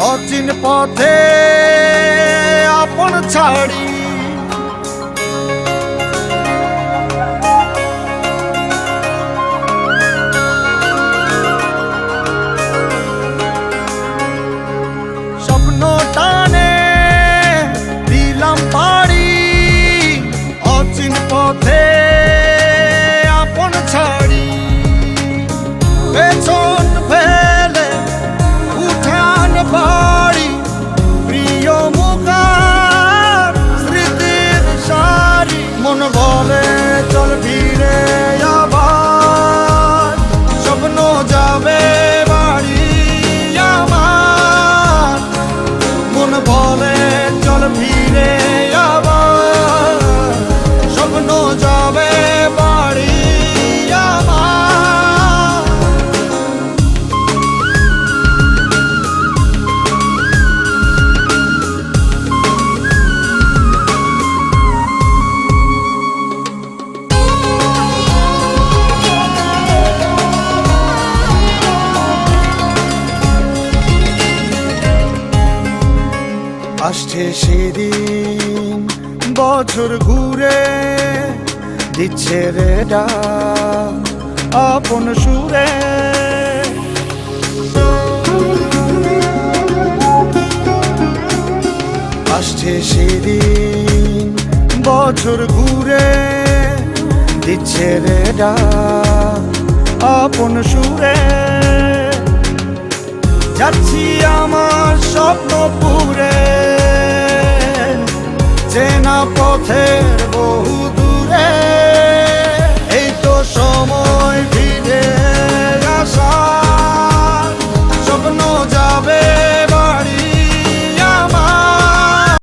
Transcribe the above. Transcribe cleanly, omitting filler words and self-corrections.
অচিন পথে আপন ছাড়ি স্বপ্ন টানে দিলাম পাড়ি অচিন পথে আপন ছাড়ি পেছন ফেলে উঠান বাড়ি প্রিয় মুখার স্মৃতির সারি মন বলে চল ফিরে আবার স্বপ্ন যাবে বাড়ি আমার মন বলে চল ফিরে আবার স্বপ্ন যাবে বাড়ি আমার আসছে সেদিন বছর ঘুরে দিচ্ছে রে ডাক আপন সুরে আসছে সেদিন বছর ঘুরে দিচ্ছে রে ডাক আপন সুরে যাচ্ছি আমার স্বপ্ন পুরে চেনা পথের বহু